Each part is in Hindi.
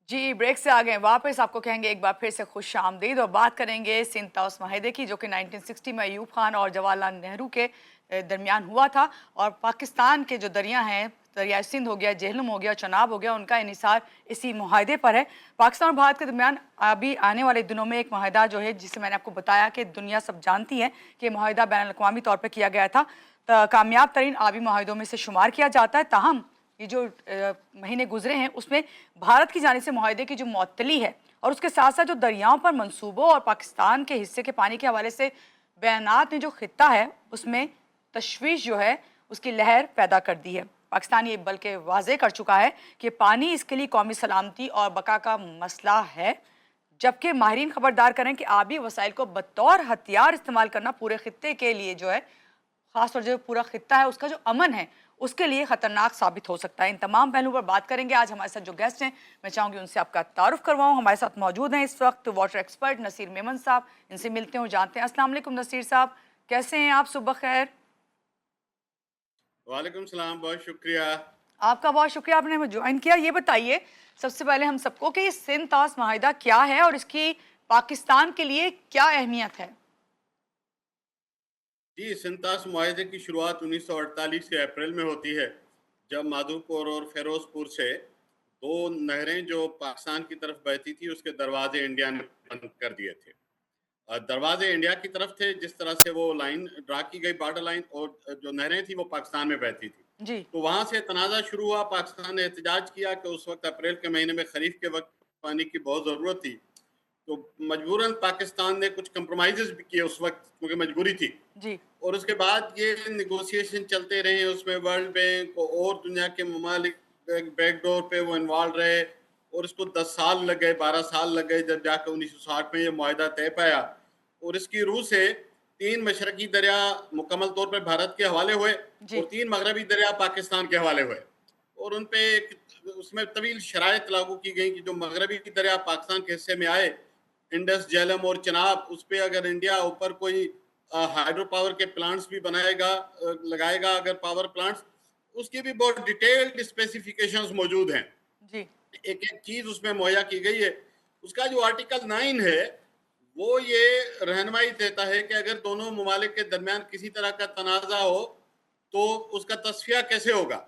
जी, ब्रेक से आ गए वापस। आपको कहेंगे एक बार फिर से खुशामदीद और बात करेंगे सिंध ताउस माहिदे की, जो कि 1960 में अयूब खान और जवाहरलाल नेहरू के दरमियान हुआ था। और पाकिस्तान के जो दरिया हैं, दरिया सिंध हो गया, जेहलम हो गया, चनाब हो गया, उनका इनिसार इसी मुआहदे पर है। पाकिस्तान और भारत के दरमियान अभी आने वाले दिनों में एक मुआहदा जो है, जिसे मैंने आपको बताया कि दुनिया सब जानती है कि मुआहदा बैन अल-अक़वामी तौर पर किया गया था, कामयाब तरीन आबी मुआहदों में से शुमार किया जाता है। ताहम ये जो महीने गुजरे हैं, उसमें भारत की जानिब से मुआहदे की जो मुअत्तली है और उसके साथ साथ जो दरियाओं पर मंसूबों और पाकिस्तान के हिस्से के पानी के हवाले से बयानात ने जो खित्ता है, उसमें तशवीश जो है उसकी लहर पैदा कर दी है। पाकिस्तान ये बल्कि वाजे कर चुका है कि पानी इसके लिए कौमी सलामती और बका का मसला है, जबकि माहिरीन खबरदार करें कि आबी वसाइल को बतौर हथियार इस्तेमाल करना पूरे खित्ते के लिए जो है, खासतौर जो पूरा खित्ता है उसका जो अमन है उसके लिए खतरनाक साबित हो सकता है। इन तमाम पहलुओं पर बात करेंगे। आज हमारे साथ जो गेस्ट हैं, मैं चाहूँगी उनसे आपका तारुफ करवाऊँ। हमारे साथ मौजूद हैं इस वक्त वाटर एक्सपर्ट नसीर मेमन साहब। इनसे मिलते हैं और जानते हैं। अस्सलाम वालेकुम नसीर साहब, कैसे हैं आप? सुबह खैर। वालेकुम सलाम, बहुत शुक्रिया। आपका बहुत शुक्रिया, आपने हमें ज्वाइन किया। ये बताइए सबसे पहले हम सबको कि ये सिंध तास माहिदा क्या है और इसकी पाकिस्तान के लिए क्या अहमियत है? जी, सिंतास मुआहदे की शुरुआत 1948 के अप्रैल में होती है, जब माधोपुर और फिरोजपुर से दो नहरें जो पाकिस्तान की तरफ बहती थी, उसके दरवाजे इंडिया ने बंद कर दिए थे। दरवाजे इंडिया की तरफ थे, जिस तरह से वो लाइन ड्रा की गई, बॉर्डर लाइन, और जो नहरें थी वो पाकिस्तान में बहती थी। जी। तो वहाँ से तनाज़ा शुरू हुआ। पाकिस्तान ने एहतजाज किया कि उस वक्त अप्रैल के महीने में खरीफ के वक्त पानी की बहुत ज़रूरत थी, तो मजबूरन पाकिस्तान ने कुछ कंप्रोमाइज़ेज़ भी किए उस वक्त, क्योंकि मजबूरी थी। जी। और उसके बाद ये नेगोशिएशन चलते रहे, उसमें वर्ल्ड बैंक और दुनिया के ममालिक बैकडोर पे वो इन्वॉल्व रहे, और इसको 10 साल लग गए, 12 साल लग गए, जब जाकर 1960 में ये मुआहदा तय पाया। और इसकी रूह से 3 मशरकी दरिया मुकम्मल तौर पर भारत के हवाले हुए जी। और 3 मगरबी दरिया पाकिस्तान के हवाले हुए। और उन पे उसमें तवील शराइत लागू की गई कि जो मगरबी दरिया पाकिस्तान के हिस्से में आए, इंडस, झेलम और चनाब, उस पर अगर इंडिया ऊपर कोई हाइड्रो पावर के प्लांट्स भी बनाएगा, लगाएगा अगर पावर प्लांट्स, उसकी भी बहुत डिटेल्ड स्पेसिफिकेशंस मौजूद हैं। जी। एक एक चीज उसमें मुहैया की गई है। उसका जो आर्टिकल 9 है, वो ये रहनुमाई देता है कि अगर दोनों ममालिक के दरमियान किसी तरह का तनाज़ा हो तो उसका तस्फिया कैसे होगा।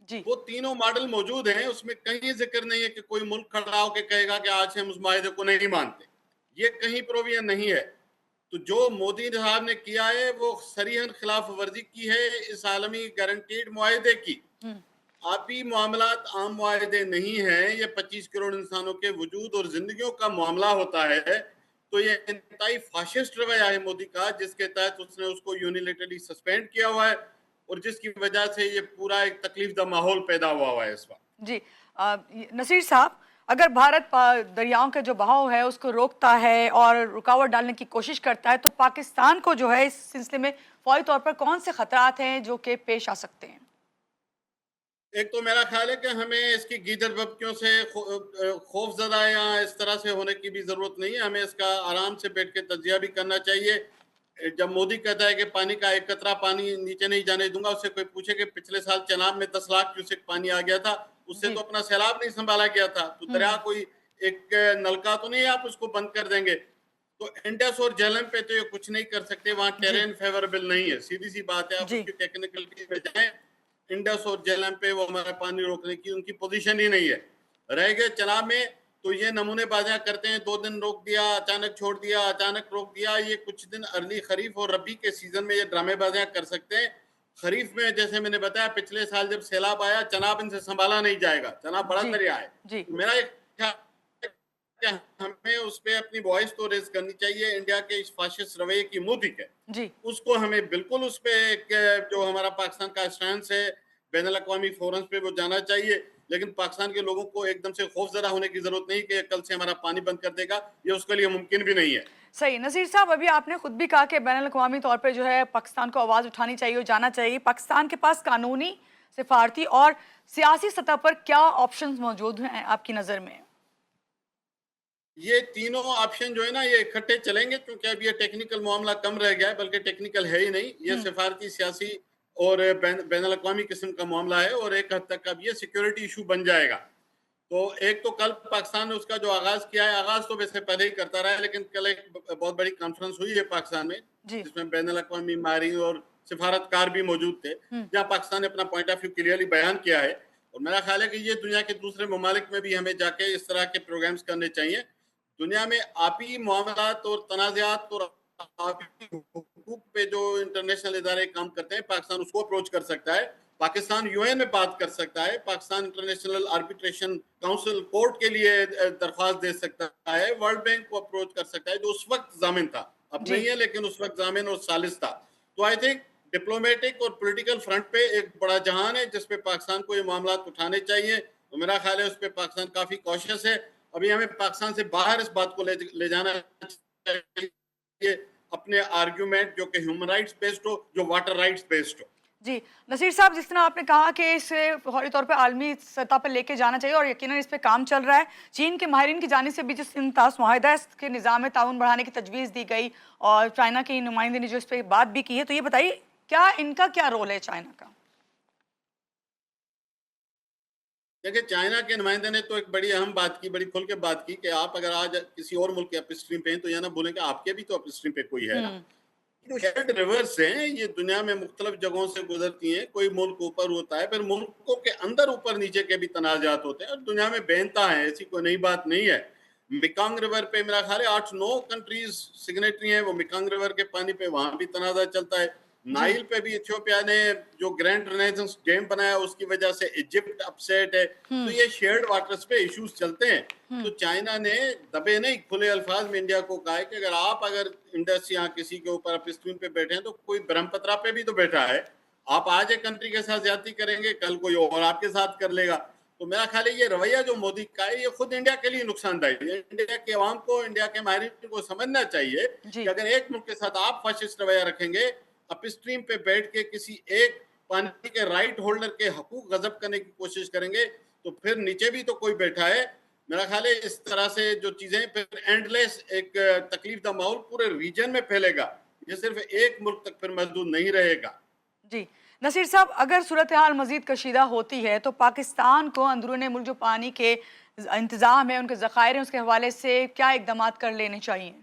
जी। वो तीनों मॉडल मौजूद हैं, उसमें कहीं जिक्र नहीं है कि कोई मुल्क खड़ा होकर कहेगा कि आज से हम उस माहे को नहीं मानते। ये कहीं प्रोविजन नहीं है। तो जो मोदी साहब ने किया है, वो सरीहन खिलाफ वर्जी की है इस आलमी गारंटीड मुआहदे की। हम्म। आपी मामलात आम मुआहदे नहीं हैं, ये 25 करोड़ इंसानों के वजूद और जिंदगियों का मामला होता है। तो ये इंतहाई फाशिस्ट रवैया है मोदी का, जिसके तहत उसने उसको यूनिलेटरली सस्पेंड किया हुआ है, और जिसकी वजह से ये पूरा एक तकलीफ दा माहौल पैदा हुआ है इस वक्त। जी। नसीर साहब, अगर भारत दरियाओं के जो बहाव है उसको रोकता है और रुकावट डालने की कोशिश करता है, तो पाकिस्तान को जो है इस सिलसिले में फौरी तौर पर कौन से खतरात हैं जो कि पेश आ सकते हैं? एक तो मेरा ख्याल है कि हमें इसकी गीदड़ बपकियों से खौफ ज़दा या इस तरह से होने की भी ज़रूरत नहीं है। हमें इसका आराम से बैठ के तजिया भी करना चाहिए। जब मोदी कहता है कि पानी का एक कतरा पानी नीचे नहीं जाने दूंगा, उससे कोई पूछे कि पिछले साल चनाब में 10 लाख क्यूसेक पानी आ गया था, उससे जी। तो अपना सैलाब नहीं संभाला गया था। तो दरिया हम्म। कोई एक नलका तो नहीं है, आप उसको बंद कर देंगे। तो इंडस और झेलम पे तो ये कुछ नहीं कर सकते, वहाँ जी। टेरेन फेवरेबल नहीं है, सीधी सी बात है। आप जी। उसकी टेक्निकलिटी में जाएं, इंडस और झेलम पे वो हमारा पानी रोकने की उनकी पोजीशन ही नहीं है। रह गए चनाब में, तो ये नमूनेबाजियां करते हैं, 2 दिन रोक दिया, अचानक छोड़ दिया, अचानक रोक दिया। ये कुछ दिन अर्ली खरीफ और रबी के सीजन में ये ड्रामेबाजियां कर सकते हैं। खरीफ में जैसे मैंने बताया, पिछले साल जब सैलाब आया, चनाब इनसे संभाला नहीं जाएगा, चनाब बड़ा जी। दरिया है। जी। तो मेरा एक ख्याल है कि हमें उस पर अपनी वॉइस तो रेज करनी चाहिए। इंडिया के इस फाशिस्ट रवैये की मुंह दिख है, जी। उसको हमें बिल्कुल उस पे एक जो हमारा पाकिस्तान का स्टैंड है बैन अवी फोरम्स पे वो जाना चाहिए। लेकिन पाकिस्तान के लोगों को एकदम से खौफजदा होने की जरूरत नहीं कि कल से हमारा पानी बंद कर देगा, ये उसके लिए मुमकिन भी नहीं है। सही। नज़ीर साहब, अभी आपने खुद भी कहा कि बैनुल-अक़वामी तौर पे जो है पाकिस्तान को आवाज़ उठानी चाहिए और जाना चाहिए। पाकिस्तान के पास कानूनी, सिफारती और सियासी सतह पर क्या ऑप्शंस मौजूद हैं आपकी नज़र में? ये तीनों ऑप्शन जो है ना, ये इकट्ठे चलेंगे, क्योंकि अब ये टेक्निकल मामला कम रह गया है, बल्कि टेक्निकल है ही नहीं, ये हुँ। सिफारती, सियासी और बैन अवी किस्म का मामला है। और एक हद तक अब ये सिक्योरिटी इशू बन जाएगा। तो एक तो कल पाकिस्तान ने उसका जो आगाज किया है, आगाज तो वैसे पहले ही करता रहा है, लेकिन कल एक बहुत बड़ी कॉन्फ्रेंस हुई है पाकिस्तान में, जी। जिसमें बैनुल अक़वामी माहिरीन और सिफारतकार भी मौजूद थे, जहां पाकिस्तान ने अपना पॉइंट ऑफ व्यू क्लियरली बयान किया है। और मेरा ख्याल है कि ये दुनिया के दूसरे ममालिक में भी हमें जाके इस तरह के प्रोग्राम्स करने चाहिए। दुनिया में आपी मामलात और तनाज़ात और आपी हुकूक पे जो इंटरनेशनल इदारे काम करते हैं, पाकिस्तान उसको अप्रोच कर सकता है। पाकिस्तान यूएन में बात कर सकता है, Pakistan international arbitration council court के लिए दरख्वास्त दे सकता है, वर्ल्ड बैंक को अप्रोच कर सकता है, जो उस वक्त जामिन था, अब जी। नहीं है लेकिन उस वक्त जामिन और सालिस था। तो आई थिंक डिप्लोमेटिक और पॉलिटिकल फ्रंट पे एक बड़ा जहान है जिसपे पाकिस्तान को ये मामला उठाने चाहिए। तो मेरा ख्याल है उस पर पाकिस्तान काफी कॉशियस है। अभी हमें पाकिस्तान से बाहर इस बात को ले जाना चाहिए, अपने आर्ग्यूमेंट जो कि ह्यूमन राइट्स बेस्ड हो, जो वाटर राइट्स बेस्ड हो। जी, नसीर साहब, जिस तरह आपने कहा कि इसे फौरी तौर पे आलमी सतह पर लेके जाना चाहिए और यकीनन इस पे काम चल रहा है। चीन के माहिरीन की जानिब से भी जिस इंतास मुआहिदा के निज़ाम ताउन बढ़ाने की तजवीज़ दी गई और चाइना की नुमाइंदे ने जो इस पर बात भी की है, तो ये बताइए क्या इनका क्या रोल है चाइना का? देखिए, चाइना के नुमाइंदे ने तो एक बड़ी अहम बात की, बड़ी खुल के बात की कि आप अगर आज किसी और मुल्क के अपस्ट्रीम पे हैं तो यह ना भूलें कि आपके भी तो अपस्ट्रीम पे कोई है ना। हम्म। जो शेल्ड रिवर्स हैं, ये दुनिया में मुख्तलिफ जगहों से गुजरती हैं। कोई मुल्क ऊपर होता है, फिर मुल्कों के अंदर ऊपर नीचे के भी तनाजात होते हैं और दुनिया में बेनता है, ऐसी कोई नई बात नहीं है। मिकांग रिवर पे मेरा ख्याल है 8-9 कंट्रीज सिग्नेटरी हैं, वो मिकांग रिवर के पानी पे वहां भी तनाजा चलता है। जी। नाइल पे भी इथियोपिया ने जो ग्रैंड रेनेसांस डैम बनाया उसकी वजह से इजिप्ट अपसेट है। तो ये शेयर्ड वाटर्स पे इश्यूज चलते हैं। तो चाइना ने दबे नहीं, खुले अल्फाज में इंडिया को कहा है कि अगर इंडस या किसी के ऊपर आप स्क्रीन पे बैठे हैं तो कोई ब्रह्मपुत्रा पे भी तो बैठा है। आप आज एक कंट्री के साथ ज्यादती करेंगे, कल कोई और आपके साथ कर लेगा। तो मेरा ख्याल है ये रवैया जो मोदी का है, ये खुद इंडिया के लिए नुकसानदायक है। इंडिया के अवाम को, इंडिया के माहिरीन को समझना चाहिए जी। कि अगर एक मुल्क के साथ आप फाशिस्ट रवैया रखेंगे, अपस्ट्रीम पे बैठ के किसी एक पानी के राइट होल्डर के हकूक गजब करने की कोशिश करेंगे, तो फिर नीचे भी तो कोई बैठा है। मेरा ख्याल है इस तरह से जो चीजें फिर एंडलेस एक तकलीफ दा माहौल पूरे रीजन में फैलेगा। ये सिर्फ एक मुल्क तक फिर महदूद नहीं रहेगा। जी, नसीर साहब, अगर सूरत हाल मजीद कशीदा होती है तो पाकिस्तान को अंदरूनी मुल्क जो पानी के इंतज़ाम है, उनके ज़खायर हैं, उसके हवाले से क्या इकदाम कर लेने चाहिए?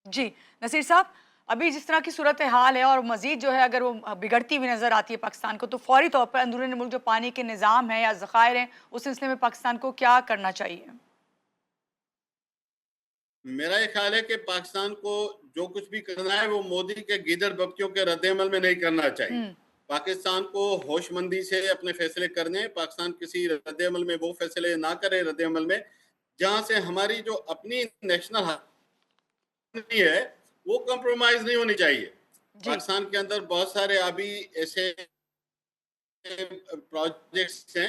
जी, नसीर साहब, अभी जिस तरह की सूरत हाल है और मज़ीद जो है अगर वो बिगड़ती हुई नज़र आती है पाकिस्तान को, तो फ़ौरी तौर पर अंदरूनी मुल्क जो पानी के निज़ाम है या ज़खायर हैं, उस सिलसिले में पाकिस्तान को क्या करना चाहिए? मेरा ये ख्याल है कि पाकिस्तान को जो कुछ भी करना है वो मोदी के गीदड़ बकरियों के रद्द-ए-अमल में नहीं करना चाहिए। हुँ। पाकिस्तान को होशमंदी से अपने फैसले करने हैं। पाकिस्तान किसी रद्द-ए-अमल में वो फैसले ना करे रद्द-ए-अमल में, जहाँ से हमारी जो अपनी नेशनल नहीं है, वो कंप्रोमाइज़ नहीं होनी चाहिए। जी। पाकिस्तान के अंदर बहुत सारे अभी ऐसे प्रोजेक्ट्स हैं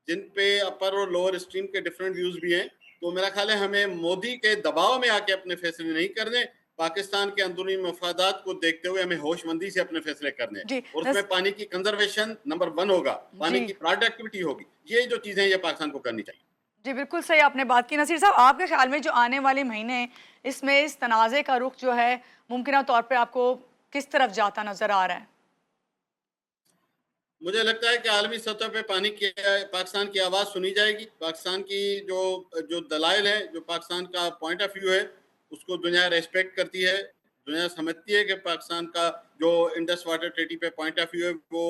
जिन पे अपर और लोअर स्ट्रीम के डिफरेंट व्यूज भी हैं। तो मेरा ख्याल है हमें मोदी के दबाव में आके अपने फैसले नहीं करने, पाकिस्तान के अंदरूनी मफादात को देखते हुए हमें होशमंदी से अपने फैसले करने हैं। जी, और उसमें पानी की कंजर्वेशन नंबर 1 होगा, पानी जी। की प्रोडक्टिविटी होगी। ये जो चीजें ये पाकिस्तान को करनी चाहिए। जी, बिल्कुल सही आपने बात की। नसीर साहब, आपके ख़्याल में जो आने वाले महीने हैं, इसमें इस तनाज़े का रुख जो है, मुमकिना तौर पे आपको किस तरफ जाता नज़र आ रहा है? मुझे लगता है कि आलमी सतह पे पाकिस्तान की आवाज़ सुनी जाएगी। पाकिस्तान की जो जो दलाइल है, जो पाकिस्तान का पॉइंट ऑफ व्यू है, उसको दुनिया रेस्पेक्ट करती है। दुनिया समझती है कि पाकिस्तान का जो इंडस वाटर ट्रीटी पे पॉइंट ऑफ व्यू है वो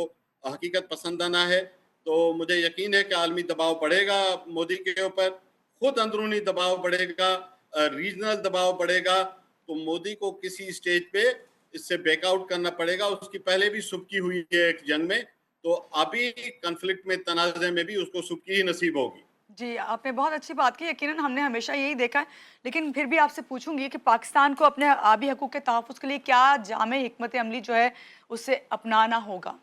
हकीकत पसंदाना है। तो मुझे यकीन है कि आलमी दबाव बढ़ेगा मोदी के ऊपर, खुद अंदरूनी दबाव बढ़ेगा, रीजनल दबाव बढ़ेगा। तो मोदी को किसी स्टेज पे इससे बैकआउट करना पड़ेगा। उसकी पहले भी सुबकी हुई है एक जंग में, तो अभी कॉन्फ्लिक्ट में, तनाज़े में भी उसको सुबकी ही नसीब होगी। जी, आपने बहुत अच्छी बात की। यकीनन हमने हमेशा यही देखा है, लेकिन फिर भी आपसे पूछूँगी कि पाकिस्तान को अपने आबी हकूक़ के तहफ़्फ़ुज़ के लिए क्या जामे हिकमत अमली जो है, उसे अपनाना होगा?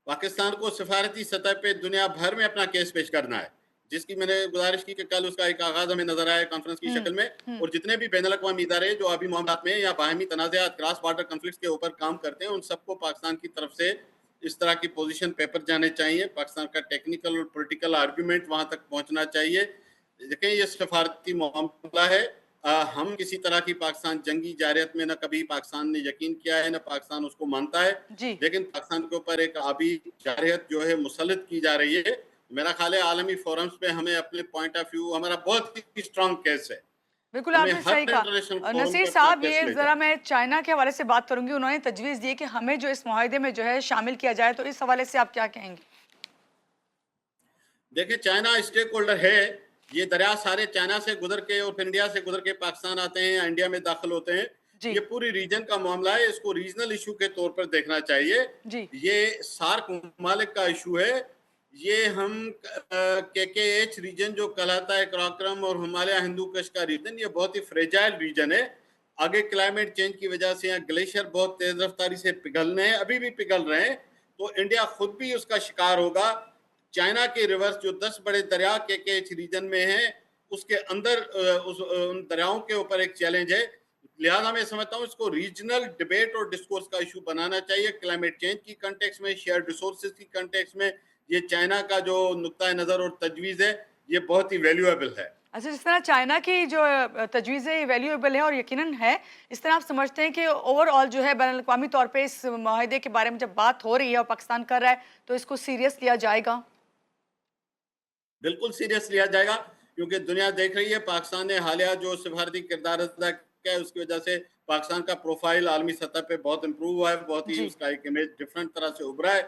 पाकिस्तान को सिफारती सतह पे दुनिया भर में अपना केस पेश करना है, जिसकी मैंने गुजारिश की कि कल उसका एक आगाज हमें नजर आया कॉन्फ्रेंस की हुँ, शक्ल में। हुँ। और जितने भी बैनुल अक़वामी इदारे जो अभी मामलात में या बाहमी तनाज़ात, क्रॉस बॉर्डर कॉन्फ्लिक्ट्स के ऊपर काम करते हैं, उन सबको पाकिस्तान की तरफ से इस तरह की पोजीशन पेपर जाने चाहिए। पाकिस्तान का टेक्निकल और पॉलिटिकल आर्गूमेंट वहां तक पहुंचना चाहिए। देखें, ये सिफारती मामला है, हम किसी तरह की पाकिस्तान जंगी जारहत में न कभी पाकिस्तान ने यकीन किया है, न पाकिस्तान उसको मानता है। जी लेकिन पाकिस्तान के ऊपर एक आबी जारहत जो है मुसल्लत की जा रही है। मेरा ख्याल है आलमी फोरम्स पे हमें अपने पॉइंट ऑफ व्यू, हमारा बहुत ही स्ट्रांग केस है, बिल्कुल, हमें आपने हर सही कहा। इंटरनेशनल फोरम नसीर पे अपना साहब, केस ये ले ज़रा जाए। मैं चाइना के हवाले से बात करूँगी। उन्होंने तजवीज़ दी है कि हमें जो इस मुआहदे में जो है शामिल किया जाए, तो इस हवाले से आप क्या कहेंगे? देखिए, चाइना स्टेक होल्डर है। ये दरिया सारे चाइना से गुजर के और फिर इंडिया से गुजर के पाकिस्तान आते हैं या इंडिया में दाखिल होते हैं। जी, ये पूरी रीजन का मामला है, इसको रीजनल इशू के तौर पर देखना चाहिए। जी, ये सार्क ममालिक का इशू है। ये हम केकेएच रीजन जो कहलाता है, कराक्रम और हिमालय हिंदू कुश का रीजन, ये बहुत ही फ्रेजाइल रीजन है। आगे क्लाइमेट चेंज की वजह से यहाँ ग्लेशियर बहुत तेज रफ्तारी से पिघलने हैं, अभी भी पिघल रहे हैं, तो इंडिया खुद भी उसका शिकार होगा। चाइना के रिवर्स जो 10 बड़े दरिया के रीजन में हैं, उसके अंदर उन दरियाओं के ऊपर एक चैलेंज है। लिहाजा मैं समझता हूँ इसको रीजनल डिबेट और डिस्कोर्स का इशू बनाना चाहिए, क्लाइमेट चेंज की कंटेक्स में, शेयर रिसोर्सेज की कंटेक्स में। ये चाइना का जो नुक्ता नज़र और तजवीज़ है, ये बहुत ही वैल्यूएबल है। अच्छा, जिस तरह चाइना की जो तजवीज़ है, ये वैल्यूएबल है और यकीनन है, इस तरह आप समझते हैं कि ओवरऑल जो है बैनुल-अक़वामी तौर पे इस मुआहदे के बारे में जब बात हो रही है और पाकिस्तान कर रहा है, तो इसको सीरियस लिया जाएगा? बिल्कुल सीरियस लिया जाएगा, क्योंकि दुनिया देख रही है पाकिस्तान ने हालिया जो सिफारती किरदार अदा किया है, उसकी वजह से पाकिस्तान का प्रोफाइल आलमी सतह पे बहुत इम्प्रूव हुआ है, बहुत ही जी, उसका एक इमेज डिफरेंट तरह से उभरा है।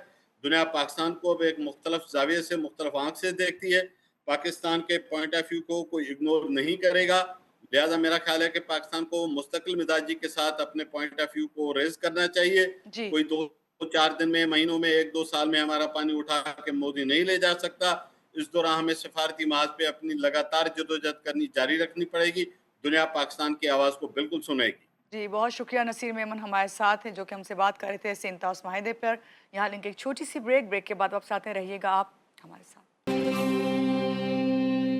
दुनिया पाकिस्तान को अब एक मुख्तलिफ जाविये से, मुख्तलिफ आंख से देखती है। पाकिस्तान के पॉइंट ऑफ व्यू को कोई इग्नोर नहीं करेगा। लिहाजा मेरा ख्याल है कि पाकिस्तान को मुस्तकिल मिजाजी के साथ अपने पॉइंट ऑफ व्यू को रेज करना चाहिए। जी। कोई 2-4 दिन में, महीनों में, 1-2 साल में हमारा पानी उठा के मोदी नहीं ले जा सकता। इस दौरान हमें सिफारती महाज पे अपनी लगातार जदोजहद करनी जारी रखनी पड़ेगी। दुनिया पाकिस्तान की आवाज़ को बिल्कुल सुनेगी। जी, बहुत शुक्रिया नसीर मेमन हमारे साथ हैं, जो कि हमसे बात कर रहे थे सिंतोस माहिदे पर। यहाँ लेंगे एक छोटी-सी ब्रेक के बाद वापस आते हैं, रहिएगा आप हमारे साथ।